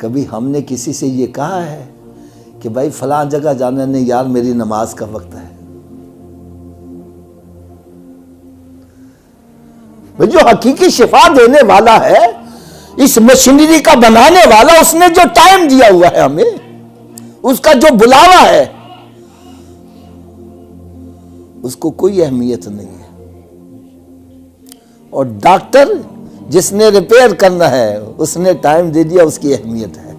کبھی ہم نے کسی سے یہ کہا ہے کہ بھائی فلاں جگہ جانا نہیں یار میری نماز کا وقت ہے؟ جو حقیقی شفا دینے والا ہے، اس مشینری کا بنانے والا، اس نے جو ٹائم دیا ہوا ہے ہمیں، اس کا جو بلاوا ہے، اس کو کوئی اہمیت نہیں ہے۔ اور ڈاکٹر جس نے ریپیئر کرنا ہے اس نے ٹائم دے دیا، اس کی اہمیت ہے۔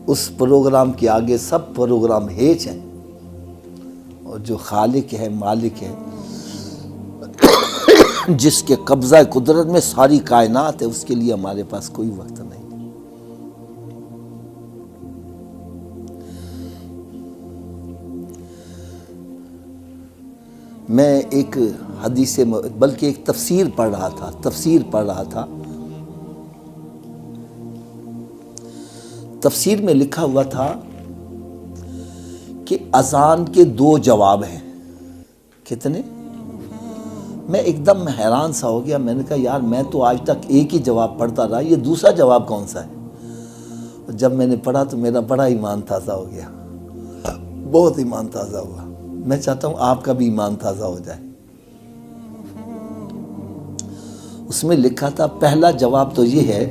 اس پروگرام کے آگے سب پروگرام ہیچ ہیں، اور جو خالق ہے، مالک ہے، جس کے قبضہ قدرت میں ساری کائنات ہے، اس کے لیے ہمارے پاس کوئی وقت نہیں۔ میں ایک حدیث بلکہ ایک تفسیر پڑھ رہا تھا۔ تفسیر میں لکھا ہوا تھا کہ اذان کے 2 جواب ہیں۔ کتنے؟ میں ایک دم حیران سا ہو گیا۔ میں نے کہا یار میں تو آج تک ایک ہی جواب پڑھتا رہا، یہ دوسرا جواب کون سا ہے؟ جب میں نے پڑھا تو میرا بڑا ایمان تازہ ہو گیا، بہت ایمان تازہ ہوا۔ میں چاہتا ہوں آپ کا بھی ایمان تازہ ہو جائے۔ اس میں لکھا تھا پہلا جواب تو یہ ہے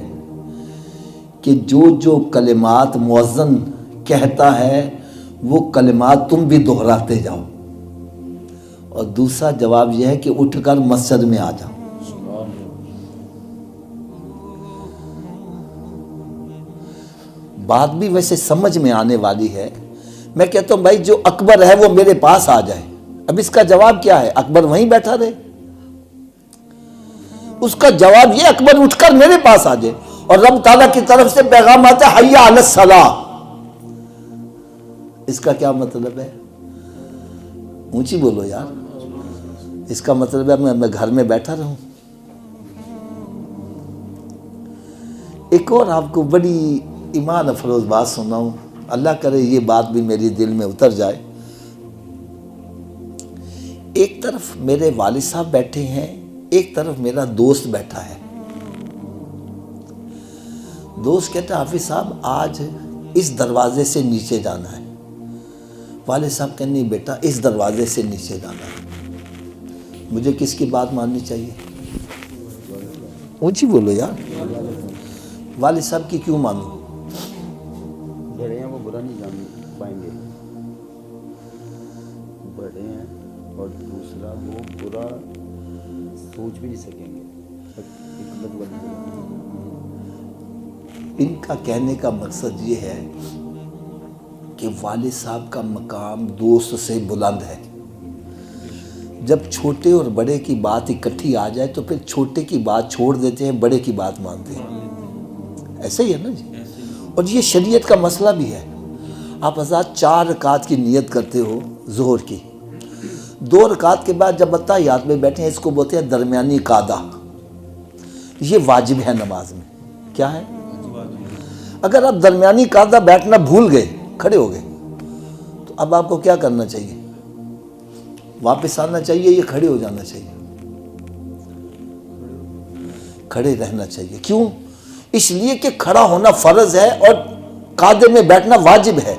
کہ جو کلمات مؤذن کہتا ہے وہ کلمات تم بھی دہراتے جاؤ، اور دوسرا جواب یہ ہے کہ اٹھ کر مسجد میں آ جاؤ۔ بات بھی ویسے سمجھ میں آنے والی ہے۔ میں کہتا ہوں بھائی جو اکبر ہے وہ میرے پاس آ جائے۔ اب اس کا جواب کیا ہے؟ اکبر وہیں بیٹھا رہے؟ اس کا جواب یہ اکبر اٹھ کر میرے پاس آ جائے، اور رب تعالیٰ کی طرف سے پیغام آتا ہے حی علی الصلاۃ۔ اس کا کیا مطلب ہے؟ اونچی بولو یار۔ اس کا مطلب ہے میں گھر میں بیٹھا رہوں۔ ایک اور آپ کو بڑی ایمان افروز بات سناؤں، اللہ کرے یہ بات بھی میری دل میں اتر جائے۔ ایک طرف میرے والد صاحب بیٹھے ہیں، ایک طرف میرا دوست بیٹھا ہے۔ دوست کہتا ہے حافظ صاحب آج اس دروازے سے نیچے جانا ہے۔ والد صاحب کہتے نہیں بیٹا اس دروازے سے نیچے جانا ہے۔ مجھے کس کی بات ماننی چاہیے؟ اونچی بولو یار۔ والد صاحب کی کیوں مانوں؟ بڑے ہیں، وہ برا نہیں جان پائیں گے، بڑے ہیں، اور دوسرا وہ برا سوچ بھی نہیں سکیں گے۔ ان کا کہنے کا مقصد یہ ہے کہ والد صاحب کا مقام دوست سے بلند ہے۔ جب چھوٹے اور بڑے کی بات اکٹھی آ جائے تو پھر چھوٹے کی بات چھوڑ دیتے ہیں، بڑے کی بات مانتے ہیں۔ ایسا ہی ہے نا جی۔ اور یہ شریعت کا مسئلہ بھی ہے۔ آپ حضرات 4 رکعت کی نیت کرتے ہو ظہر کی، 2 رکعت کے بعد جب اتحیات میں بیٹھے ہیں، اس کو بولتے ہیں درمیانی قعدہ۔ یہ واجب ہے نماز میں۔ کیا ہے؟ اگر آپ درمیانی قعدہ بیٹھنا بھول گئے، کھڑے ہو گئے، تو اب آپ کو کیا کرنا چاہیے؟ واپس آنا چاہیے یا کھڑے ہو جانا چاہیے؟ کھڑے رہنا چاہیے۔ کیوں؟ اس لیے کہ کھڑا ہونا فرض ہے اور قعدے میں بیٹھنا واجب ہے۔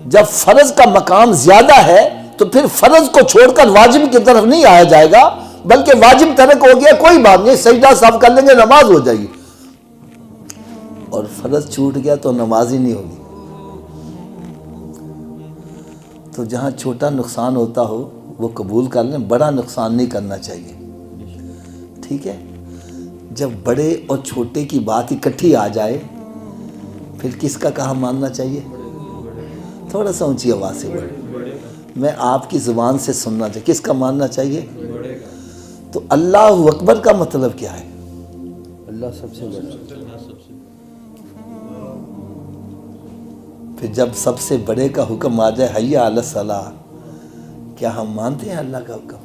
جب فرض کا مقام زیادہ ہے تو پھر فرض کو چھوڑ کر واجب کی طرف نہیں آیا جائے گا، بلکہ واجب ترک ہو گیا کوئی بات نہیں، سجدہ صاف کر لیں گے نماز ہو جائے گی، اور فرض چھوٹ گیا تو نماز ہی نہیں ہوگی۔ تو جہاں چھوٹا نقصان ہوتا ہو وہ قبول کر لیں، بڑا نقصان نہیں کرنا چاہیے۔ ٹھیک ہے؟ جب بڑے اور چھوٹے کی بات اکٹھی آ جائے پھر کس کا کہا ماننا چاہیے؟ تھوڑا سا اونچی آواز سے بڑھے، میں آپ کی زبان سے سننا چاہیے، کس کا ماننا چاہیے؟ تو اللہ اکبر کا مطلب کیا ہے؟ اللہ سب سے بڑا۔ پھر جب سب سے بڑے کا حکم آ جائے حی علی الصلاۃ، کیا ہم مانتے ہیں اللہ کا حکم؟